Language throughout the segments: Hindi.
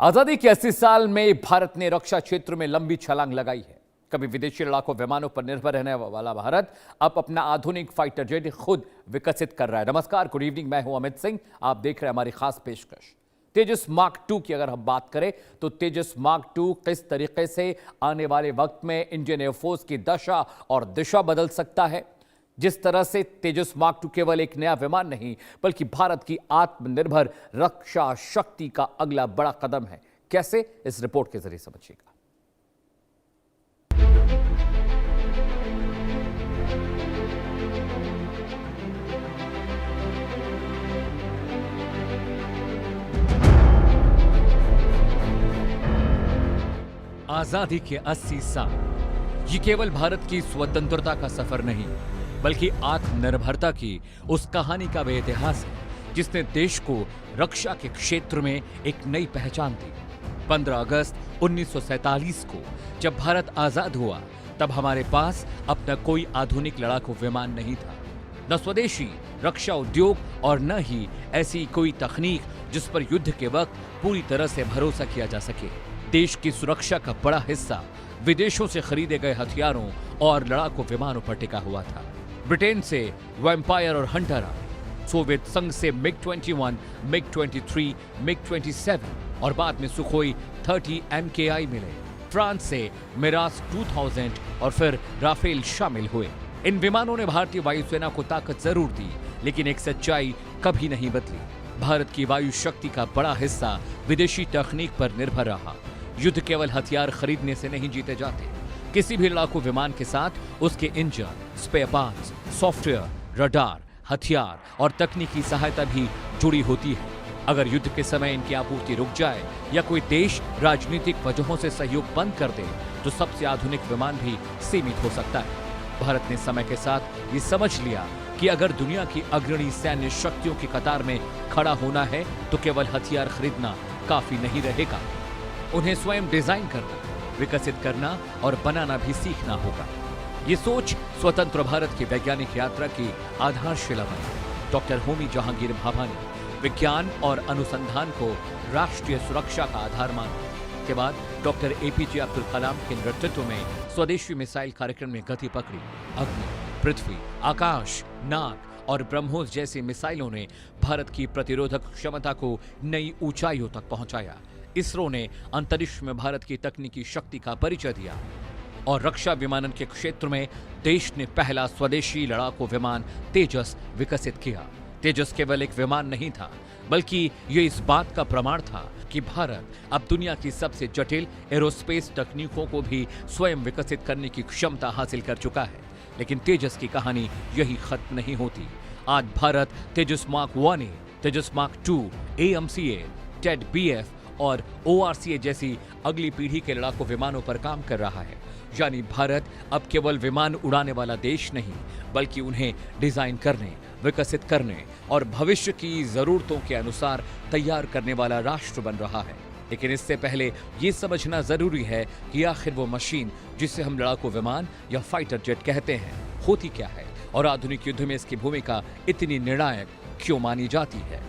आजादी के 80 साल में भारत ने रक्षा क्षेत्र में लंबी छलांग लगाई है। कभी विदेशी लड़ाकू विमानों पर निर्भर रहने वाला भारत अब अपना आधुनिक फाइटर जेट खुद विकसित कर रहा है। नमस्कार, गुड इवनिंग, मैं हूं अमित सिंह। आप देख रहे हैं हमारी खास पेशकश। तेजस मार्क 2 की अगर हम बात करें तो तेजस मार्क 2 किस तरीके से आने वाले वक्त में इंडियन एयरफोर्स की दशा और दिशा बदल सकता है। जिस तरह से तेजस मार्क 2 केवल एक नया विमान नहीं बल्कि भारत की आत्मनिर्भर रक्षा शक्ति का अगला बड़ा कदम है। कैसे, इस रिपोर्ट के जरिए समझिएगा। आजादी के 80 साल ये केवल भारत की स्वतंत्रता का सफर नहीं बल्कि आत्मनिर्भरता की उस कहानी का भी इतिहास है जिसने देश को रक्षा के क्षेत्र में एक नई पहचान दी। 15 अगस्त 1947 को जब भारत आजाद हुआ तब हमारे पास अपना कोई आधुनिक लड़ाकू विमान नहीं था, न स्वदेशी रक्षा उद्योग और न ही ऐसी कोई तकनीक जिस पर युद्ध के वक्त पूरी तरह से भरोसा किया जा सके। देश की सुरक्षा का बड़ा हिस्सा विदेशों से खरीदे गए हथियारों और लड़ाकू विमानों पर टिका हुआ था। ब्रिटेन से वैम्पायर और हंटर आए, सोवियत संघ से मिग-21, मिग-23, मिग-27 और बाद में सुखोई 30 MKI मिले। फ्रांस से मिराज 2000 और फिर राफेल शामिल हुए। इन विमानों ने भारतीय वायुसेना को ताकत जरूर दी, लेकिन एक सच्चाई कभी नहीं बदली। भारत की वायु शक्ति का बड़ा हिस्सा विदेशी तकनीक पर निर्भर रहा। युद्ध केवल हथियार खरीदने से नहीं जीते जाते। किसी भी लड़ाकू विमान के साथ उसके engine, spare parts, software, radar, हथियार और तकनीकी सहायता भी जुड़ी होती है। अगर युद्ध के समय इनकी आपूर्ति रुक जाए या कोई देश राजनीतिक वजहों से सहयोग बंद कर दे तो सबसे आधुनिक विमान भी सीमित हो सकता है। भारत ने समय के साथ ये समझ लिया कि अगर दुनिया की अग्रणी सैन्य शक्तियों की कतार में खड़ा होना है तो केवल हथियार खरीदना काफी नहीं रहेगा। उन्हें स्वयं डिजाइन करना, विकसित करना और बनाना भी सीखना होगा। ये सोच स्वतंत्र भारत की वैज्ञानिक यात्रा की आधारशिला बनी। डॉक्टर होमी जहांगीर भाभा ने विज्ञान और अनुसंधान को राष्ट्रीय सुरक्षा का आधार माना। के बाद डॉक्टर APJ अब्दुल कलाम के नेतृत्व में स्वदेशी मिसाइल कार्यक्रम ने गति पकड़ी। अग्नि, पृथ्वी, आकाश, नाग और ब्रह्मोस जैसी मिसाइलों ने भारत की प्रतिरोधक क्षमता को नई ऊंचाइयों तक पहुंचाया। इसरो ने अंतरिक्ष में भारत की तकनीकी शक्ति का परिचय दिया और रक्षा विमानन के क्षेत्र में देश ने पहला स्वदेशी लड़ाकू विमान तेजस विकसित किया। तेजस केवल एक विमान नहीं था बल्कि ये इस बात का प्रमाण था कि भारत अब दुनिया की सबसे जटिल एरोस्पेस तकनीकों को भी स्वयं विकसित करने की क्षमता हासिल कर चुका है। लेकिन तेजस की कहानी यही खत्म नहीं होती। आज भारत तेजस मार्क 1A, तेजस मार्क 2, AMCA, टेड BF और ORCA जैसी अगली पीढ़ी के लड़ाकू विमानों पर काम कर रहा है। यानी भारत अब केवल विमान उड़ाने वाला देश नहीं बल्कि उन्हें डिजाइन करने, विकसित करने और भविष्य की जरूरतों के अनुसार तैयार करने वाला राष्ट्र बन रहा है। लेकिन इससे पहले ये समझना जरूरी है कि आखिर वो मशीन जिसे हम लड़ाकू विमान या फाइटर जेट कहते हैं होती क्या है और आधुनिक युद्ध में इसकी भूमिका इतनी निर्णायक क्यों मानी जाती है।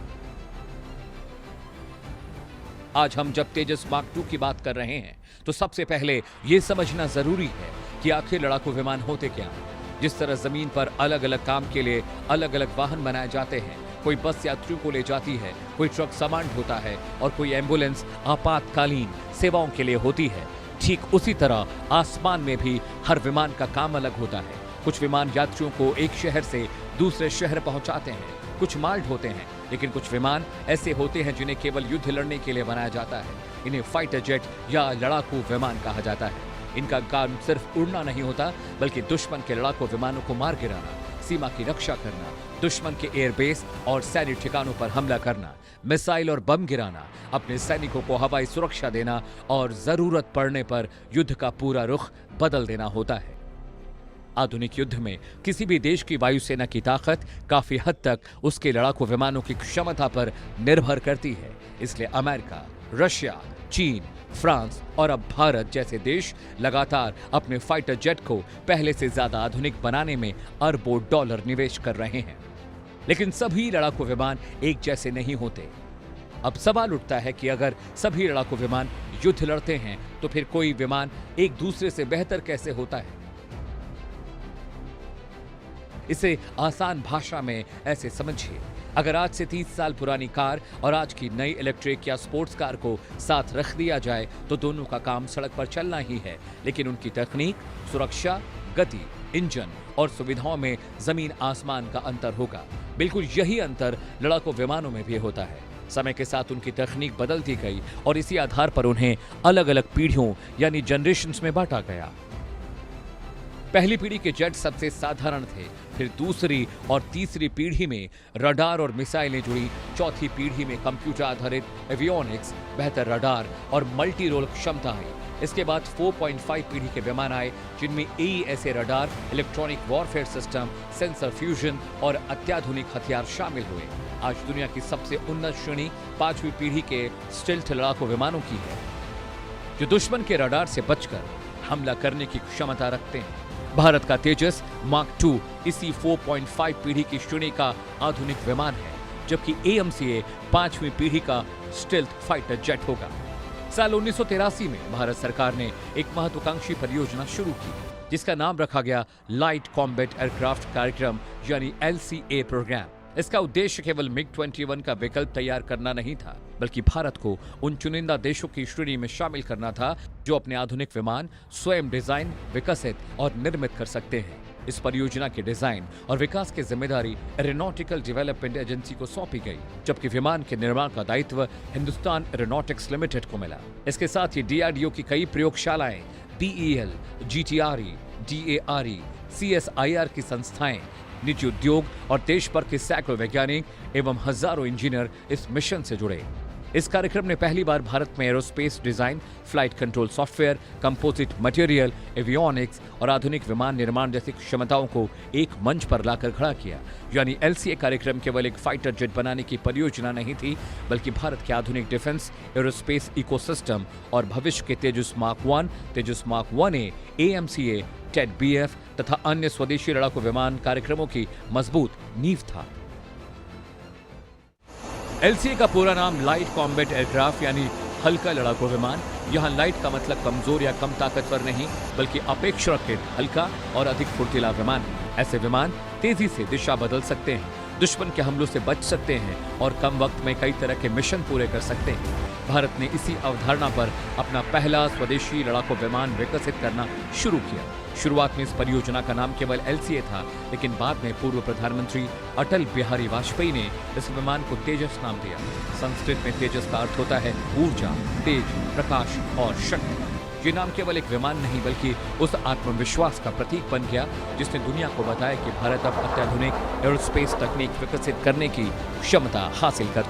आज हम जब तेजस मार्क 2 की बात कर रहे हैं तो सबसे पहले यह समझना जरूरी है कि आखिर लड़ाकू विमान होते क्या हैं। जिस तरह जमीन पर अलग अलग काम के लिए अलग अलग वाहन बनाए जाते हैं, कोई बस यात्रियों को ले जाती है, कोई ट्रक सामान ढोता है और कोई एम्बुलेंस आपातकालीन सेवाओं के लिए होती है, ठीक उसी तरह आसमान में भी हर विमान का काम अलग होता है। कुछ विमान यात्रियों को एक शहर से दूसरे शहर पहुंचाते हैं, कुछ माल ढोते हैं, लेकिन कुछ विमान ऐसे होते हैं जिन्हें केवल युद्ध लड़ने के लिए बनाया जाता है। इन्हें फाइटर जेट या लड़ाकू विमान कहा जाता है। इनका काम सिर्फ उड़ना नहीं होता बल्कि दुश्मन के लड़ाकू विमानों को मार गिराना, सीमा की रक्षा करना, दुश्मन के एयरबेस और सैन्य ठिकानों पर हमला करना, मिसाइल और बम गिराना, अपने सैनिकों को हवाई सुरक्षा देना और जरूरत पड़ने पर युद्ध का पूरा रुख बदल देना होता है। आधुनिक युद्ध में किसी भी देश की वायुसेना की ताकत काफी हद तक उसके लड़ाकू विमानों की क्षमता पर निर्भर करती है। इसलिए अमेरिका, रशिया, चीन, फ्रांस और अब भारत जैसे देश लगातार अपने फाइटर जेट को पहले से ज्यादा आधुनिक बनाने में अरबों डॉलर निवेश कर रहे हैं। लेकिन सभी लड़ाकू विमान एक जैसे नहीं होते। अब सवाल उठता है कि अगर सभी लड़ाकू विमान युद्ध लड़ते हैं तो फिर कोई विमान एक दूसरे से बेहतर कैसे होता है? इसे आसान भाषा में ऐसे समझिए, अगर आज से 30 साल पुरानी कार और आज की नई इलेक्ट्रिक या स्पोर्ट्स कार को साथ रख दिया जाए तो दोनों का काम सड़क पर चलना ही है, लेकिन उनकी तकनीक, सुरक्षा, गति, इंजन और सुविधाओं में जमीन आसमान का अंतर होगा। बिल्कुल यही अंतर लड़ाकू विमानों में भी होता है। समय के साथ उनकी तकनीक बदलती गई और इसी आधार पर उन्हें अलग अलग पीढ़ियों यानी जनरेशन्स में बांटा गया। पहली पीढ़ी के जेट सबसे साधारण थे, फिर दूसरी और तीसरी पीढ़ी में रडार और मिसाइलें जुड़ी, चौथी पीढ़ी में कंप्यूटर आधारित एवियोनिक्स, बेहतर रडार और मल्टी रोल क्षमता आई। इसके बाद 4.5 पीढ़ी के विमान आए जिनमें AESA radar, electronic warfare system, sensor fusion और अत्याधुनिक हथियार शामिल हुए। आज दुनिया की सबसे उन्नत श्रेणी 5वीं पीढ़ी के स्टिल्थ लड़ाकू विमानों की है, जो दुश्मन के रडार से बचकर हमला करने की क्षमता रखते हैं। भारत का तेजस मार्क 2 इसी 4.5 पीढ़ी की श्रेणी का आधुनिक विमान है, जबकि AMCA 5वीं पीढ़ी का स्टिल्थ फाइटर जेट होगा। साल 1983 में भारत सरकार ने एक महत्वाकांक्षी परियोजना शुरू की, जिसका नाम रखा गया लाइट कॉम्बैट एयरक्राफ्ट कार्यक्रम यानी LCA प्रोग्राम। इसका उद्देश्य केवल MiG-21 का विकल्प तैयार करना नहीं था, बल्कि भारत को उन चुनिंदा देशों की श्रेणी में शामिल करना था जो अपने आधुनिक विमान स्वयं डिजाइन, विकसित और निर्मित कर सकते हैं। इस परियोजना के डिजाइन और विकास की जिम्मेदारी एरोनॉटिकल डेवलपमेंट एजेंसी को सौंपी गई, जबकि विमान के निर्माण का दायित्व हिंदुस्तान एरोनॉटिक्स लिमिटेड को मिला। इसके साथ ही DRDO की कई प्रयोगशालाएं, BEL, GTRE, DARE, CSIR की संस्थाएं, निजी उद्योग और देश भर के सैकड़ों वैज्ञानिक एवं हजारों इंजीनियर इस मिशन से जुड़े। इस कार्यक्रम ने पहली बार भारत में aerospace design, flight control software, composite material, avionics और आधुनिक विमान निर्माण जैसी क्षमताओं को एक मंच पर लाकर खड़ा किया। यानी LCA कार्यक्रम केवल एक फाइटर जेट बनाने की परियोजना नहीं थी, बल्कि भारत के आधुनिक डिफेंस, एरोस्पेस इकोसिस्टम और भविष्य के Tejas mark 1, Tejas mark 1A, AMCA, TED BF तथा अन्य स्वदेशी लड़ाकू विमान कार्यक्रमों की मजबूत नींव था। LCA का पूरा नाम लाइट कॉम्बैट एयरक्राफ्ट यानी हल्का लड़ाकू विमान। यहाँ लाइट का मतलब कमजोर या कम ताकतवर नहीं, बल्कि अपेक्षाकृत हल्का और अधिक फुर्तीला विमान है। ऐसे विमान तेजी से दिशा बदल सकते हैं, दुश्मन के हमलों से बच सकते हैं और कम वक्त में कई तरह के मिशन पूरे कर सकते हैं। भारत ने इसी अवधारणा पर अपना पहला स्वदेशी लड़ाकू विमान विकसित करना शुरू किया। शुरुआत में इस परियोजना का नाम केवल LCA था, लेकिन बाद में पूर्व प्रधानमंत्री अटल बिहारी वाजपेयी ने इस विमान को तेजस नाम दिया। संस्कृत में तेजस का अर्थ होता है ऊर्जा, तेज, प्रकाश और शक्ति। ये नाम केवल एक विमान नहीं, बल्कि उस आत्मविश्वास का प्रतीक बन गया जिसने दुनिया को बताया कि भारत अब अत्याधुनिक एरोस्पेस तकनीक विकसित करने की क्षमता हासिल कर चुका है।